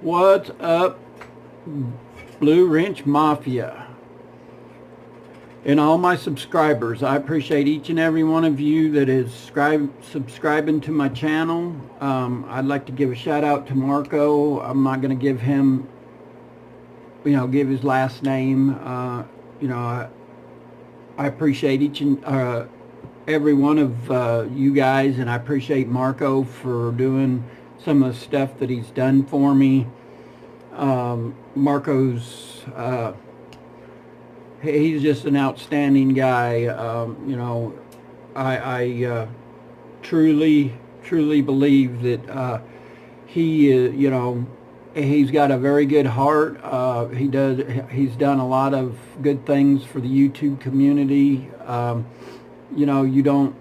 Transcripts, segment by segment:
What's up, Blue Wrench Mafia? And all my subscribers, I appreciate each and every one of you that is subscribing to my channel. I'd like to give a shout out to Marco. I'm not going to give him, give his last name. I appreciate each and every one of you guys, and I appreciate Marco for doing some of the stuff that he's done for me. Marco's he's just an outstanding guy. I truly believe that he's got a very good heart. He's done a lot of good things for the YouTube community. You don't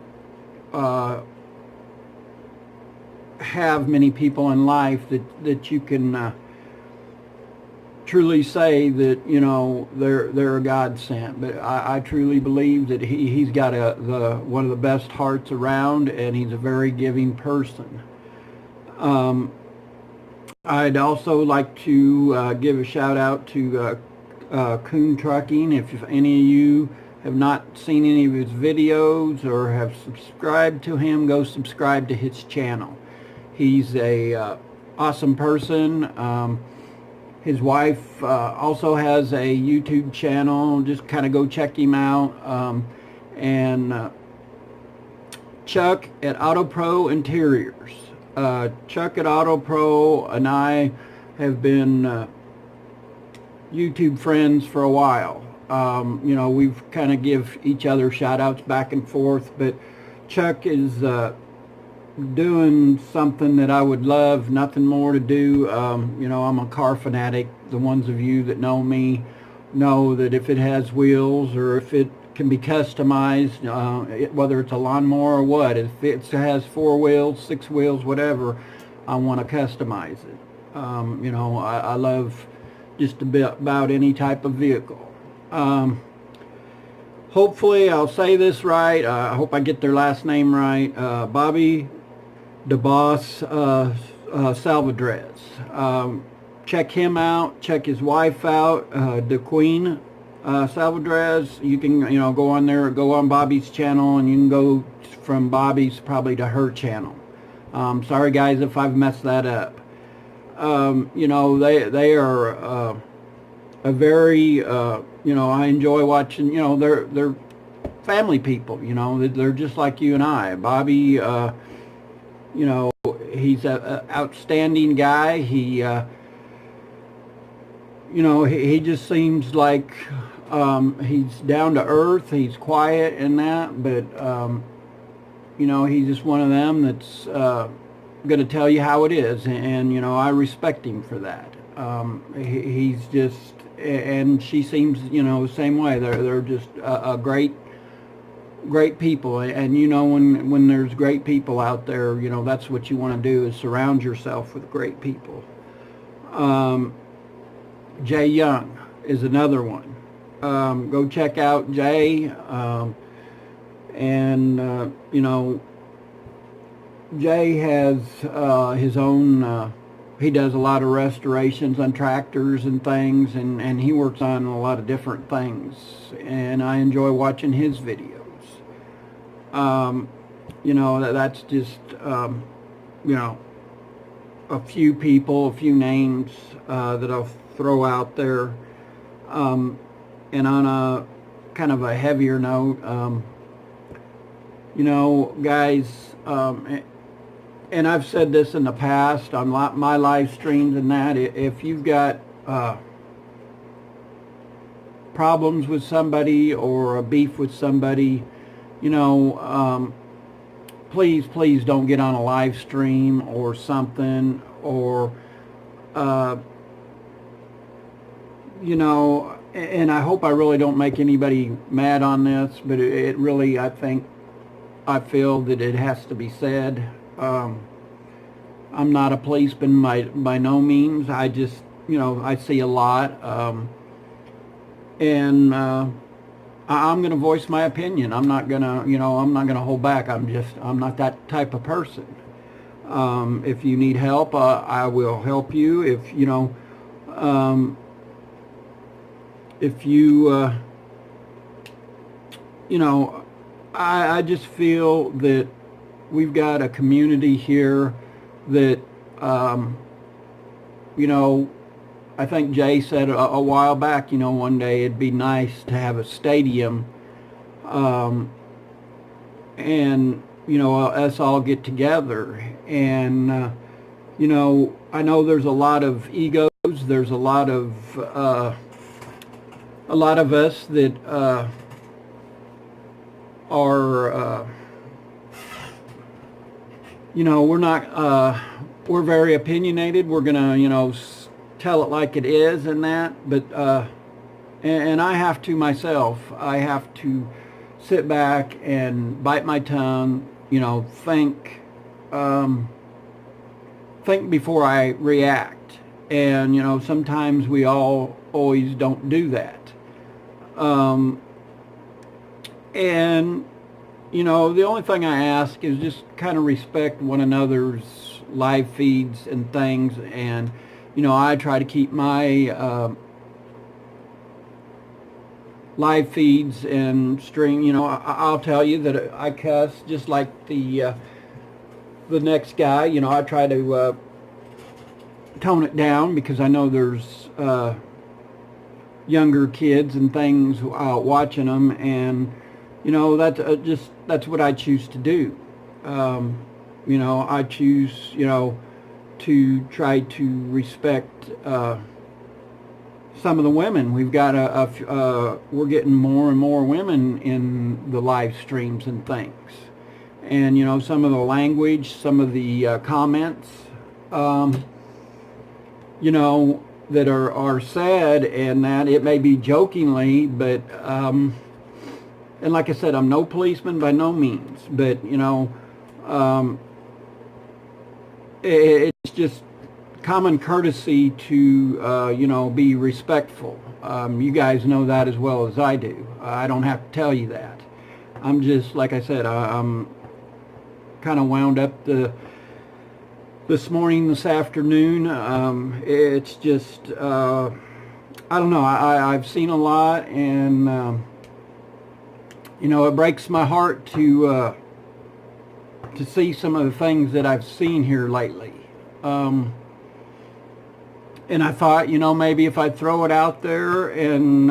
have many people in life that you can truly say that they're a God sent, but I truly believe that he's got one of the best hearts around, and he's a very giving person. I'd also like to give a shout out to Coon Trucking. If any of you have not seen any of his videos or have subscribed to him, go subscribe to his channel. He's a awesome person. His wife also has a YouTube channel. Just kind of go check him out. And Chuck at Auto Pro Interiors. Chuck at Auto Pro and I have been YouTube friends for a while. We've kind of give each other shout outs back and forth, but Chuck is doing something that I would love nothing more to do. I'm a car fanatic. The ones of you that know me know that if it has wheels or if it can be customized, whether it's a lawnmower or what, if it has 4 wheels, 6 wheels, whatever, I want to customize it. I love just about any type of vehicle. Hopefully I'll say this right. I hope I get their last name right. Bobby DeBoss Salvadres. Check him out. Check his wife out, the Queen Salvadres. You can go on there, go on Bobby's channel, and you can go from Bobby's probably to her channel. Sorry guys if I've messed that up. They are a very I enjoy watching. They're family people. They're just like you and I. Bobby, he's a outstanding guy. He just seems like he's down to earth. He's quiet and that, but he's just one of them that's going to tell you how it is, and I respect him for that. He's just, and she seems the same way. They're just a great people, and when there's great people out there, that's what you want to do, is surround yourself with great people. Jay Young is another one. Go check out Jay. Jay has his own, he does a lot of restorations on tractors and things, and he works on a lot of different things, and I enjoy watching his videos. That's just a few people, a few names that I'll throw out there. And on a kind of a heavier note, guys, and I've said this in the past on my live streams and that, if you've got problems with somebody or a beef with somebody, please don't get on a live stream or something, or and I hope I really don't make anybody mad on this, but it really, I feel that it has to be said. I'm not a policeman by no means. I just, I see a lot, and I'm going to voice my opinion. I'm not going to, I'm not going to hold back. I'm not that type of person. If you need help, I will help you. If you you know, I just feel that we've got a community here that, you know, I think Jay said a while back, one day it'd be nice to have a stadium, and, us all get together. And, I know there's a lot of egos. There's a lot of us that are, we're not, we're very opinionated. We're gonna, tell it like it is and that. But, and I have to myself, I have to sit back and bite my tongue, think before I react. And, sometimes we always don't do that. And, the only thing I ask is just kind of respect one another's live feeds and things. And, I try to keep my live feeds and stream. I'll tell you that I cuss just like the next guy. I try to tone it down because I know there's younger kids and things watching them, and that's what I choose to do. I choose to try to respect some of the women. We've got we're getting more and more women in the live streams and things, and some of the language, some of the comments, that are said, and that it may be jokingly, but and like I said, I'm no policeman by no means, but it's just common courtesy to be respectful. You guys know that as well as I do. I don't have to tell you that. I'm just, like I said, I'm kind of wound up this morning, this afternoon. It's just, I don't know, I've seen a lot, and, it breaks my heart to see some of the things that I've seen here lately. And I thought, maybe if I throw it out there and,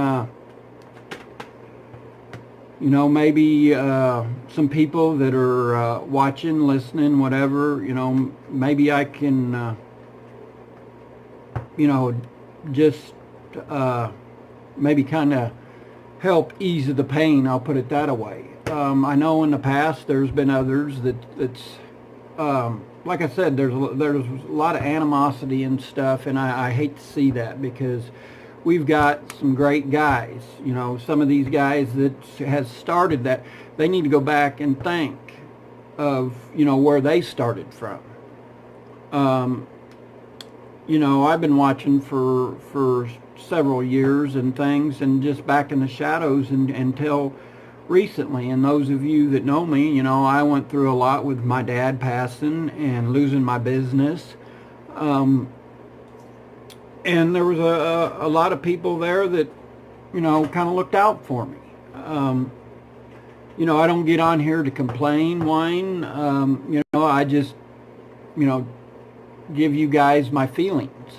maybe some people that are watching, listening, whatever, maybe I can, just maybe kind of help ease the pain. I'll put it that way. I know in the past there's been others that's like I said, there's a lot of animosity and stuff, and I hate to see that, because we've got some great guys. Some of these guys that has started that, they need to go back and think of, where they started from. I've been watching for several years and things, and just back in the shadows until recently. And those of you that know me, I went through a lot with my dad passing and losing my business. And there was a lot of people there that, kind of looked out for me. I don't get on here to complain, whine. I just, give you guys my feelings.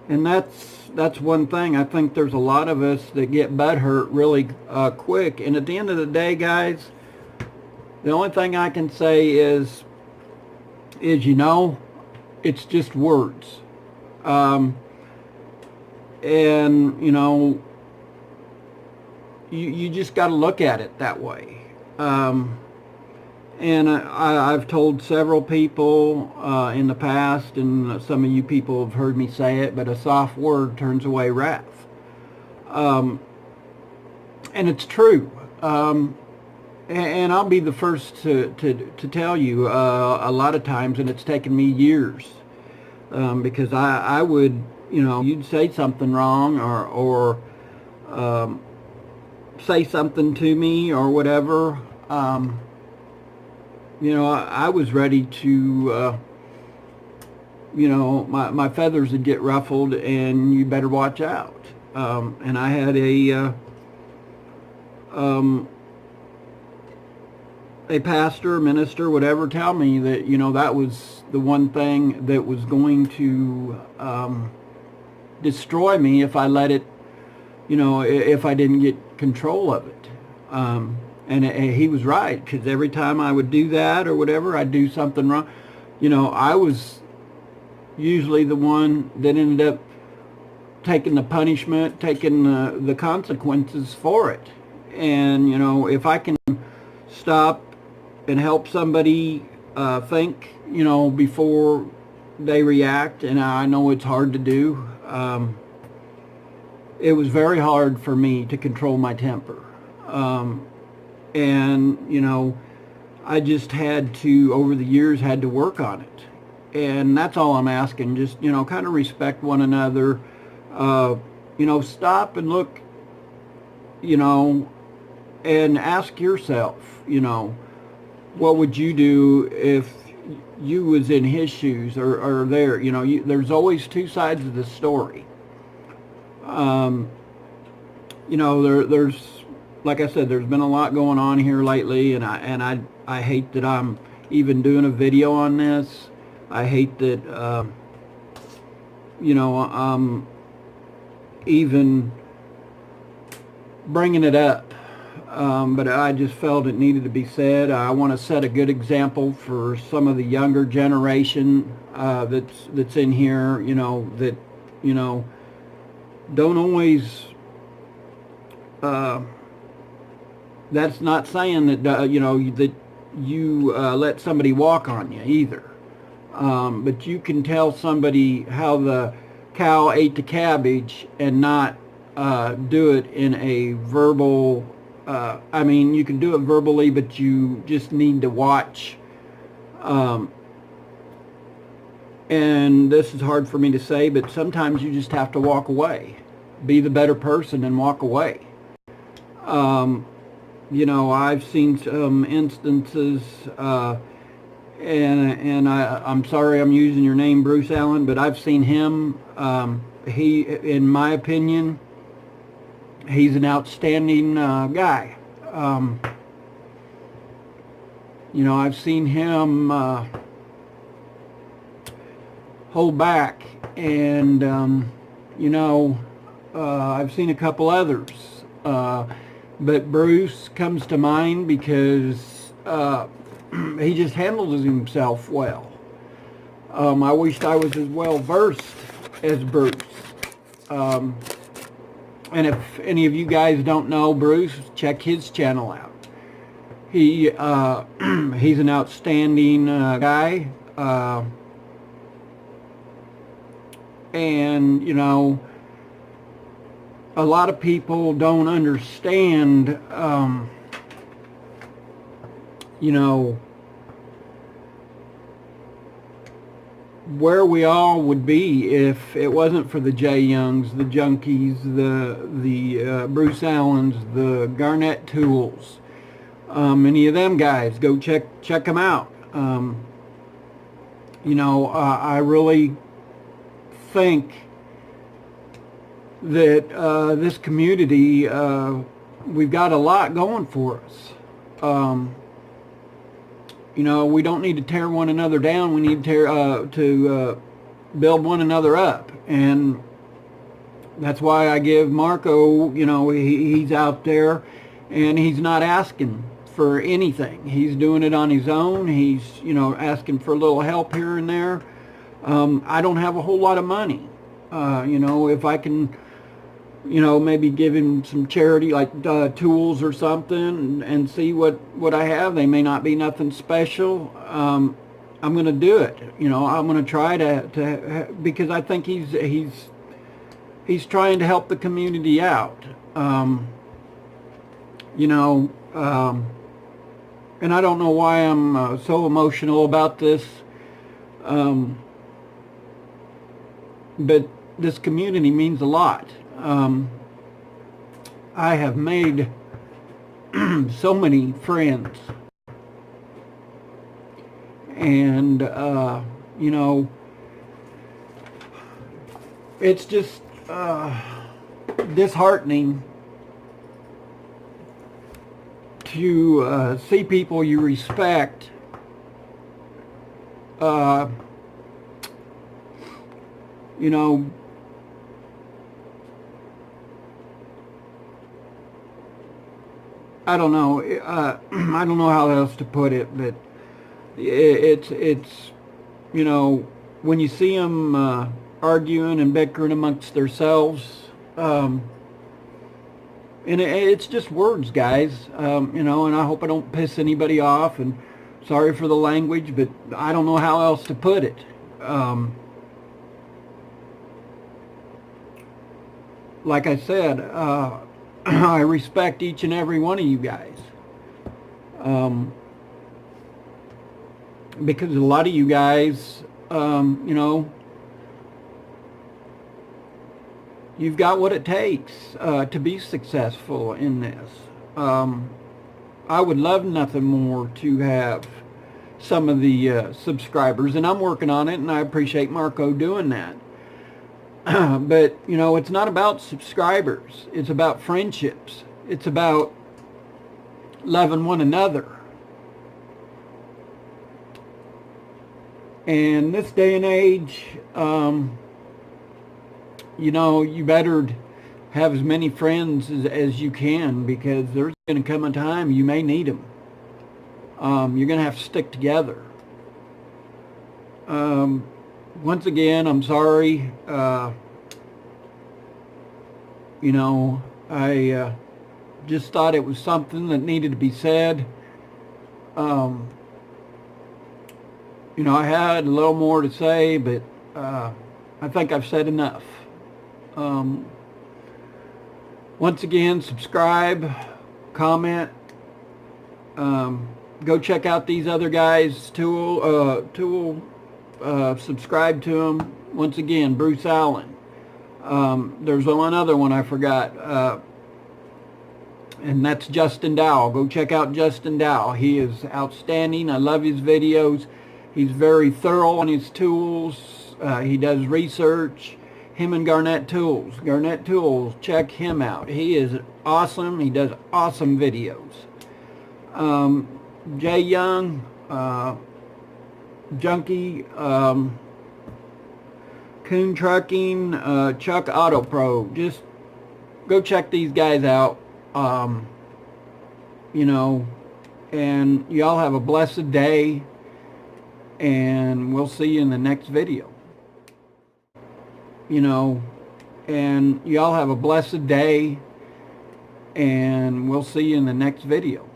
And that's one thing. I think there's a lot of us that get butthurt really quick. And at the end of the day, guys, the only thing I can say is it's just words. And you just got to look at it that way. And I've told several people in the past, and some of you people have heard me say it, but a soft word turns away wrath. And it's true. And I'll be the first to tell you, a lot of times, and it's taken me years, because I would, you'd say something wrong, or say something to me or whatever, I was ready to, my feathers would get ruffled, and you better watch out. And I had a pastor, minister, whatever, tell me that, that was the one thing that was going to destroy me if I let it, if I didn't get control of it. And he was right, because every time I would do that or whatever, I'd do something wrong. I was usually the one that ended up taking the punishment, taking the consequences for it. And, if I can stop and help somebody think, before they react, and I know it's hard to do, it was very hard for me to control my temper. And, I just had to, over the years, had to work on it. And that's all I'm asking, just, kind of respect one another. Stop and look, and ask yourself, what would you do if you was in his shoes, or there, there's always two sides of the story. There's, like I said, there's been a lot going on here lately, and I hate that I'm even doing a video on this. I hate that, I'm even bringing it up. But I just felt it needed to be said. I want to set a good example for some of the younger generation that's in here, that, don't always, that's not saying that, that you let somebody walk on you either. But you can tell somebody how the cow ate the cabbage and not do it in a verbal, you can do it verbally, but you just need to watch. And this is hard for me to say, but sometimes you just have to walk away. Be the better person and walk away. I've seen some instances, and I'm sorry I'm using your name, Bruce Allen, but I've seen him, he, in my opinion, he's an outstanding guy. I've seen him hold back, and I've seen a couple others, but Bruce comes to mind because he just handles himself well. I wished I was as well versed as Bruce. And if any of you guys don't know Bruce, check his channel out. He's an outstanding guy, and a lot of people don't understand, where we all would be if it wasn't for the Jay Youngs, the Junkies, the Bruce Allens, the Garnett Tools, any of them guys. Go check them out. I really think that this community, we've got a lot going for us. We don't need to tear one another down. We need to build one another up, and that's why I give Marco. He's out there, and he's not asking for anything. He's doing it on his own. He's asking for a little help here and there. I don't have a whole lot of money. If I can, maybe give him some charity like tools or something, and see what I have. They may not be nothing special. I'm going to do it. I'm going to try to because I think he's trying to help the community out. And I don't know why I'm so emotional about this. But this community means a lot. I have made so many friends And, you know, it's just disheartening to see people you respect you know, I don't know. I don't know how else to put it, but it's you know, when you see them arguing and bickering amongst themselves, and it's just words, guys. You know, and I hope I don't piss anybody off. And sorry for the language, but I don't know how else to put it. Like I said, I respect each and every one of you guys. Because a lot of you guys, you know, you've got what it takes to be successful in this. I would love nothing more to have some of the subscribers, and I'm working on it, and I appreciate Marco doing that. But, you know, it's not about subscribers. It's about friendships. It's about loving one another. And this day and age, you know, you better have as many friends as you can, because there's going to come a time you may need them. You're going to have to stick together. Once again, I'm sorry. You know, I just thought it was something that needed to be said. You know, I had a little more to say, but I think I've said enough. Once again, subscribe, comment. Go check out these other guys' tool. Subscribe to them. Once again, Bruce Allen. There's one other one I forgot, and that's Justin Dowell. Go check out Justin Dowell. He is outstanding. I love his videos. He's very thorough on his tools. He does research. Him and Garnett Tools. Garnett Tools, check him out. He is awesome. He does awesome videos. Jay Young, Junkie, Coon Trucking, Chuck Auto Pro. Just go check these guys out. You know, and y'all have a blessed day, and we'll see you in the next video. You know, and y'all have a blessed day, and we'll see you in the next video.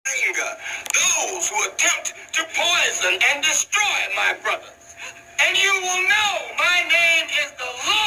Those who attempt to poison and destroy my brothers. And you will know my name is the Lord.